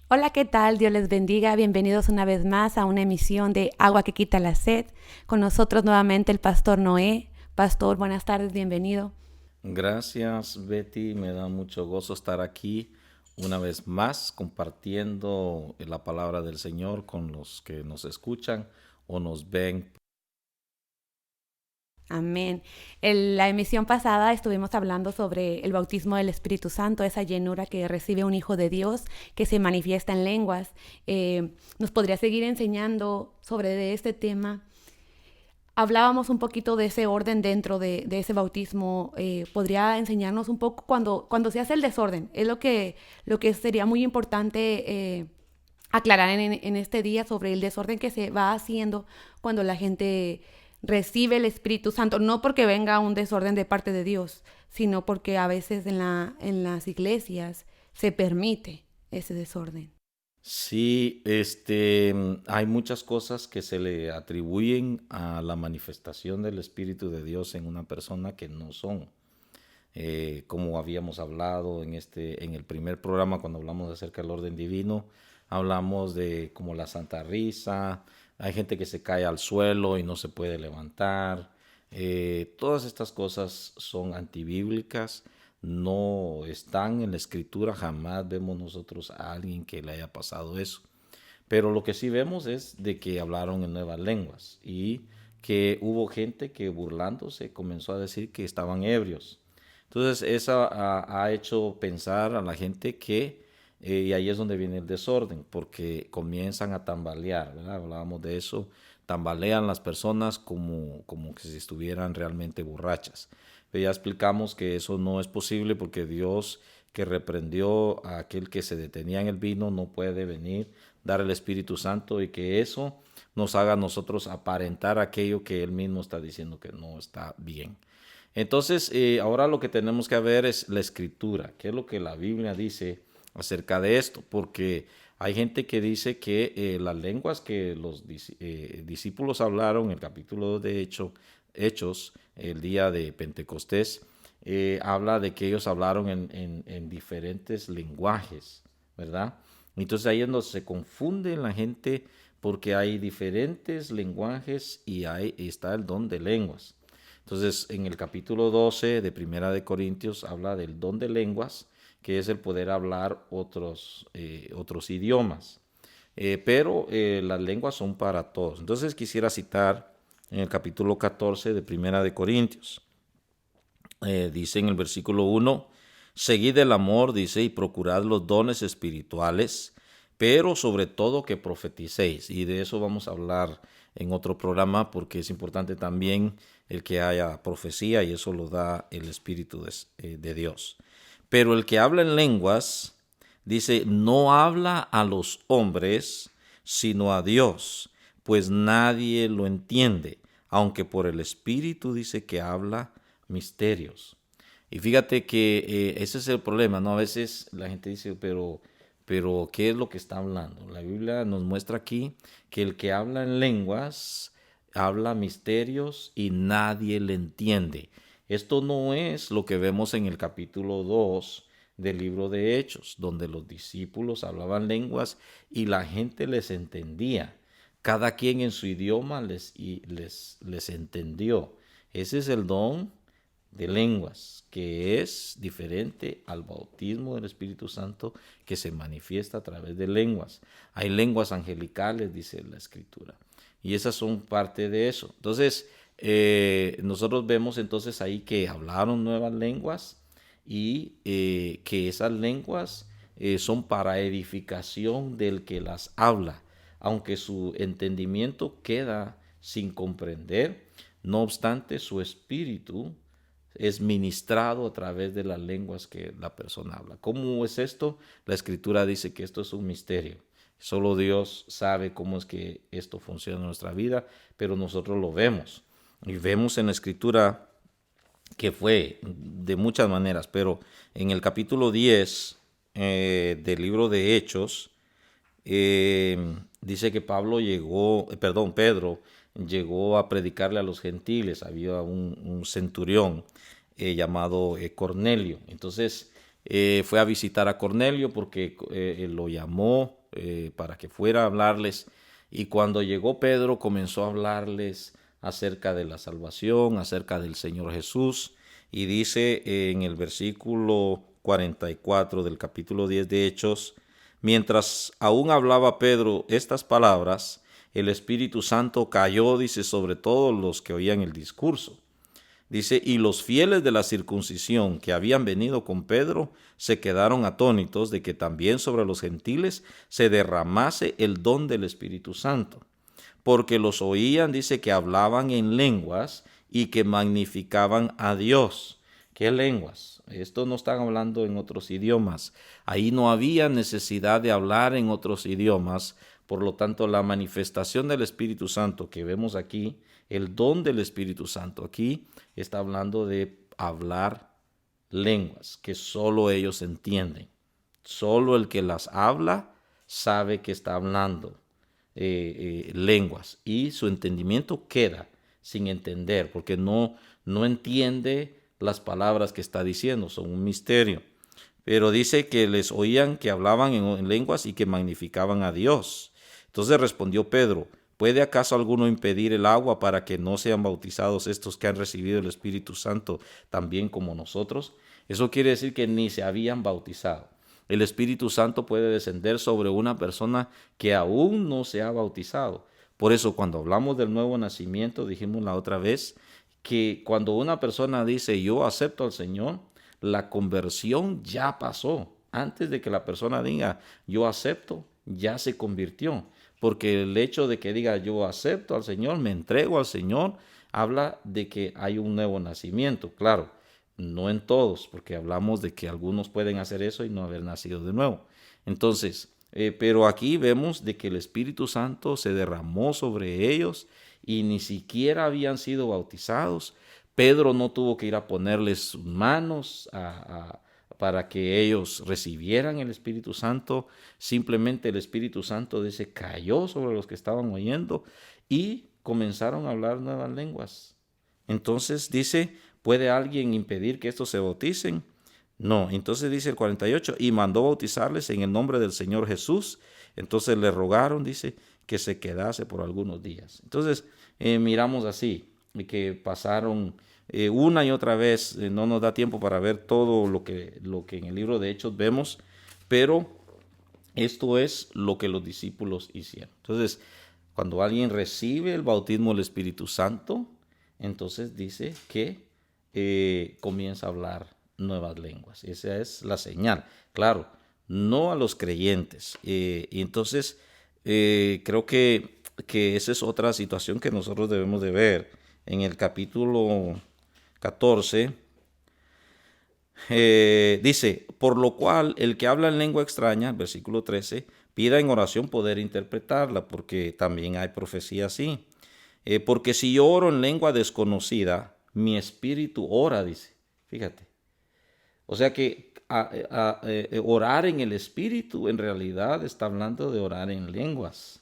Hola, ¿qué tal? Dios les bendiga. Bienvenidos una vez más a una emisión de Agua que quita la sed. Con nosotros nuevamente el pastor Noé. Pastor, buenas tardes, bienvenido. Gracias, Betty. Me da mucho gozo estar aquí una vez más compartiendo la palabra del Señor con los que nos escuchan o nos ven. Amén. En la emisión pasada estuvimos hablando sobre el bautismo del Espíritu Santo, esa llenura que recibe un hijo de Dios que se manifiesta en lenguas. ¿Nos podría seguir enseñando sobre de este tema? Hablábamos un poquito de ese orden dentro de ese bautismo. ¿Podría enseñarnos un poco cuando se hace el desorden? Es lo que sería muy importante aclarar en este día sobre el desorden que se va haciendo cuando la gente recibe el Espíritu Santo. No porque venga un desorden de parte de Dios, sino porque a veces en las iglesias se permite ese desorden. Sí, hay muchas cosas que se le atribuyen a la manifestación del Espíritu de Dios en una persona que no son. Como habíamos hablado en el primer programa cuando hablamos acerca del orden divino, hablamos de como la santa risa, hay gente que se cae al suelo y no se puede levantar. Todas estas cosas son antibíblicas, no están en la escritura, jamás vemos nosotros a alguien que le haya pasado eso. Pero lo que sí vemos es de que hablaron en nuevas lenguas y que hubo gente que burlándose comenzó a decir que estaban ebrios. Entonces, eso ha hecho pensar a la gente que, y ahí es donde viene el desorden, porque comienzan a tambalear, ¿verdad? Hablábamos de eso, tambalean las personas como que si estuvieran realmente borrachas. Pero ya explicamos que eso no es posible porque Dios que reprendió a aquel que se detenía en el vino no puede venir, dar el Espíritu Santo y que eso nos haga a nosotros aparentar aquello que Él mismo está diciendo que no está bien. Entonces, ahora lo que tenemos que ver es la escritura, qué es lo que la Biblia dice acerca de esto, porque hay gente que dice que las lenguas que los discípulos hablaron en el capítulo 2 de Hechos, el día de Pentecostés, habla de que ellos hablaron en diferentes lenguajes, ¿verdad? Entonces ahí es donde se confunde la gente porque hay diferentes lenguajes y ahí está el don de lenguas. Entonces, en el capítulo 12 de Primera de Corintios habla del don de lenguas, que es el poder hablar otros idiomas. Pero las lenguas son para todos. Entonces, quisiera citar en el capítulo 14 de Primera de Corintios. Dice en el versículo 1, seguid el amor, dice, y procurad los dones espirituales, pero sobre todo que profeticéis. Y de eso vamos a hablar en otro programa porque es importante también el que haya profecía y eso lo da el Espíritu de Dios. Pero el que habla en lenguas, dice, no habla a los hombres, sino a Dios, pues nadie lo entiende, aunque por el Espíritu dice que habla misterios. Y fíjate que ese es el problema, ¿no? A veces la gente dice, pero ¿qué es lo que está hablando? La Biblia nos muestra aquí que el que habla en lenguas habla misterios y nadie le entiende. Esto no es lo que vemos en el capítulo 2 del libro de Hechos, donde los discípulos hablaban lenguas y la gente les entendía. Cada quien en su idioma les entendió. Ese es el don de lenguas, que es diferente al bautismo del Espíritu Santo que se manifiesta a través de lenguas. Hay lenguas angelicales, dice la Escritura, y esas son parte de eso. Entonces, nosotros vemos entonces ahí que hablaron nuevas lenguas y que esas lenguas son para edificación del que las habla, aunque su entendimiento queda sin comprender, no obstante su espíritu es ministrado a través de las lenguas que la persona habla. ¿Cómo es esto? La escritura dice que esto es un misterio. Solo Dios sabe cómo es que esto funciona en nuestra vida, pero nosotros lo vemos. Y vemos en la escritura que fue de muchas maneras, pero en el capítulo 10 del libro de Hechos, dice que Pedro llegó a predicarle a los gentiles. Había un centurión llamado Cornelio. Entonces, fue a visitar a Cornelio porque él lo llamó para que fuera a hablarles. Y cuando llegó Pedro comenzó a hablarles acerca de la salvación, acerca del Señor Jesús. Y dice en el versículo 44 del capítulo 10 de Hechos: mientras aún hablaba Pedro estas palabras, el Espíritu Santo cayó, dice, sobre todos los que oían el discurso. Dice, y los fieles de la circuncisión que habían venido con Pedro se quedaron atónitos de que también sobre los gentiles se derramase el don del Espíritu Santo, porque los oían, dice, que hablaban en lenguas y que magnificaban a Dios. ¿Qué lenguas? Esto no están hablando en otros idiomas. Ahí no había necesidad de hablar en otros idiomas. Por lo tanto, la manifestación del Espíritu Santo que vemos aquí, el don del Espíritu Santo aquí, está hablando de hablar lenguas que solo ellos entienden. Solo el que las habla sabe que está hablando lenguas, y su entendimiento queda sin entender porque no entiende las palabras que está diciendo, son un misterio. Pero dice que les oían que hablaban en lenguas y que magnificaban a Dios. Entonces respondió Pedro: ¿puede acaso alguno impedir el agua para que no sean bautizados estos que han recibido el Espíritu Santo también como nosotros? Eso quiere decir que ni se habían bautizado. El Espíritu Santo puede descender sobre una persona que aún no se ha bautizado. Por eso cuando hablamos del nuevo nacimiento, dijimos la otra vez que cuando una persona dice yo acepto al Señor, la conversión ya pasó. Antes de que la persona diga yo acepto, ya se convirtió. Porque el hecho de que diga yo acepto al Señor, me entrego al Señor, habla de que hay un nuevo nacimiento. Claro, no en todos, porque hablamos de que algunos pueden hacer eso y no haber nacido de nuevo. Entonces, pero aquí vemos de que el Espíritu Santo se derramó sobre ellos y ni siquiera habían sido bautizados. Pedro no tuvo que ir a ponerles sus manos para que ellos recibieran el Espíritu Santo. Simplemente el Espíritu Santo dice cayó sobre los que estaban oyendo y comenzaron a hablar nuevas lenguas. Entonces dice, ¿puede alguien impedir que estos se bauticen? No. Entonces dice el 48, y mandó bautizarles en el nombre del Señor Jesús. Entonces le rogaron, dice, que se quedase por algunos días. Entonces miramos así, que pasaron una y otra vez. No nos da tiempo para ver todo lo que en el libro de Hechos vemos, pero esto es lo que los discípulos hicieron. Entonces, cuando alguien recibe el bautismo del Espíritu Santo, entonces dice que comienza a hablar nuevas lenguas. Esa es la señal. Claro, no a los creyentes. Y entonces creo que esa es otra situación que nosotros debemos de ver. En el capítulo 14 dice, por lo cual el que habla en lengua extraña, versículo 13, pida en oración poder interpretarla, porque también hay profecía así. Porque si yo oro en lengua desconocida, mi espíritu ora, dice. Fíjate. O sea que orar en el espíritu en realidad está hablando de orar en lenguas.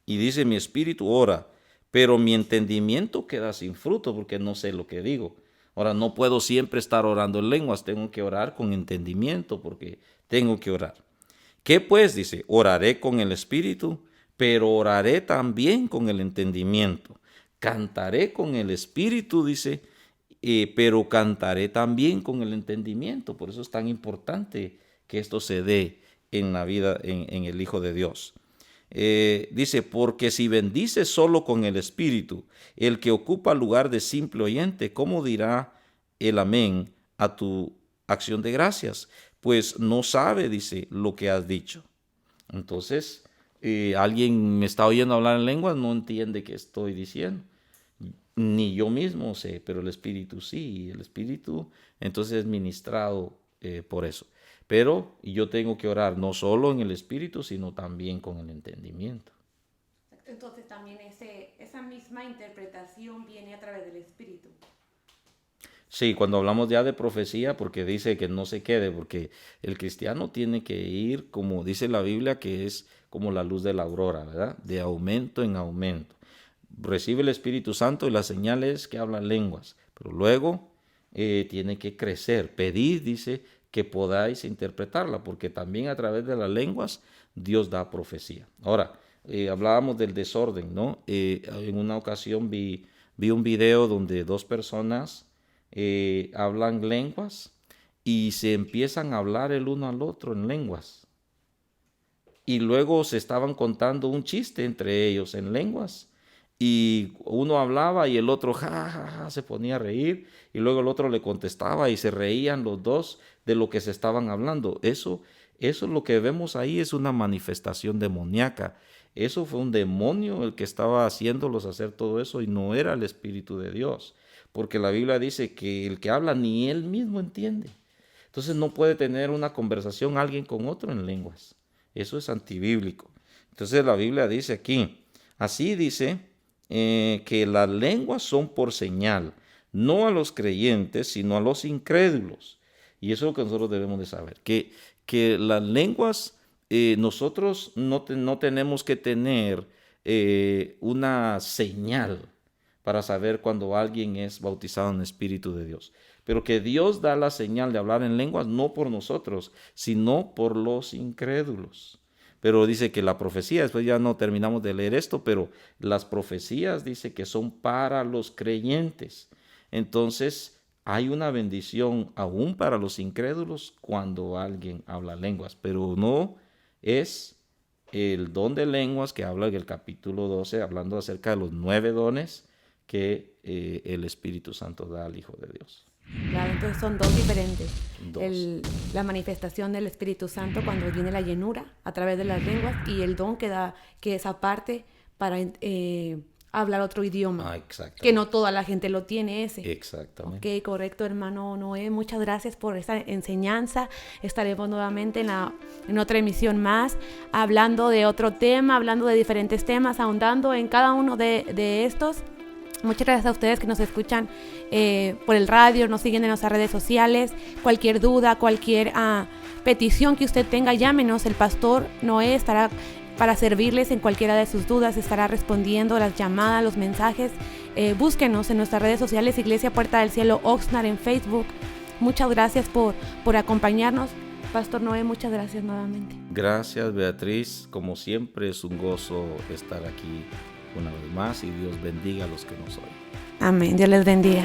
Y dice, mi espíritu ora, pero mi entendimiento queda sin fruto porque no sé lo que digo. Ahora, no puedo siempre estar orando en lenguas, tengo que orar con entendimiento porque tengo que orar. ¿Qué pues? Dice, oraré con el espíritu, pero oraré también con el entendimiento. Cantaré con el espíritu, dice, pero cantaré también con el entendimiento. Por eso es tan importante que esto se dé en la vida, en el Hijo de Dios. Dice, porque si bendices solo con el espíritu, el que ocupa lugar de simple oyente, ¿cómo dirá el amén a tu acción de gracias? Pues no sabe, dice, lo que has dicho. Entonces, alguien me está oyendo hablar en lenguas, no entiende qué estoy diciendo. Ni yo mismo sé, pero el Espíritu sí. Y el Espíritu entonces es ministrado por eso. Pero yo tengo que orar no solo en el Espíritu, sino también con el entendimiento. Entonces también esa misma interpretación viene a través del Espíritu. Sí, cuando hablamos ya de profecía, porque dice que no se quede, porque el cristiano tiene que ir, como dice la Biblia, que es como la luz de la aurora, ¿verdad? De aumento en aumento. Recibe el Espíritu Santo y la señal es que habla lenguas, pero luego tiene que crecer. Pedid, dice, que podáis interpretarla, porque también a través de las lenguas Dios da profecía. Ahora, hablábamos del desorden, ¿no? En una ocasión vi un video donde dos personas hablan lenguas y se empiezan a hablar el uno al otro en lenguas. Y luego se estaban contando un chiste entre ellos en lenguas. Y uno hablaba y el otro se ponía a reír. Y luego el otro le contestaba y se reían los dos de lo que se estaban hablando. Eso es lo que vemos ahí, es una manifestación demoníaca. Eso fue un demonio el que estaba haciéndolos hacer todo eso y no era el Espíritu de Dios. Porque la Biblia dice que el que habla ni él mismo entiende. Entonces no puede tener una conversación alguien con otro en lenguas. Eso es antibíblico. Entonces la Biblia dice aquí, así dice que las lenguas son por señal, no a los creyentes, sino a los incrédulos. Y eso es lo que nosotros debemos de saber, que las lenguas nosotros no tenemos que tener una señal para saber cuando alguien es bautizado en el Espíritu de Dios. Pero que Dios da la señal de hablar en lenguas no por nosotros, sino por los incrédulos. Pero dice que la profecía, después ya no terminamos de leer esto, pero las profecías dice que son para los creyentes. Entonces hay una bendición aún para los incrédulos cuando alguien habla lenguas, pero no es el don de lenguas que habla en el capítulo 12, hablando acerca de los 9 dones que el Espíritu Santo da al Hijo de Dios. Claro, entonces son dos diferentes. Dos. La manifestación del Espíritu Santo cuando viene la llenura a través de las lenguas y el don que es aparte para hablar otro idioma. Exactamente. Que no toda la gente lo tiene ese. Exactamente. Ok, correcto, hermano Noé. Muchas gracias por esta enseñanza. Estaremos nuevamente en otra emisión más, hablando de otro tema, hablando de diferentes temas, ahondando en cada uno de estos. Muchas gracias a ustedes que nos escuchan por el radio, nos siguen en nuestras redes sociales. Cualquier duda, cualquier petición que usted tenga, llámenos. El pastor Noé estará para servirles en cualquiera de sus dudas, estará respondiendo las llamadas, los mensajes. Búsquenos en nuestras redes sociales, Iglesia Puerta del Cielo Oxnard en Facebook. Muchas gracias por acompañarnos. Pastor Noé, muchas gracias nuevamente. Gracias, Beatriz. Como siempre, es un gozo estar aquí una vez más y Dios bendiga a los que nos oyen. Amén. Dios les bendiga.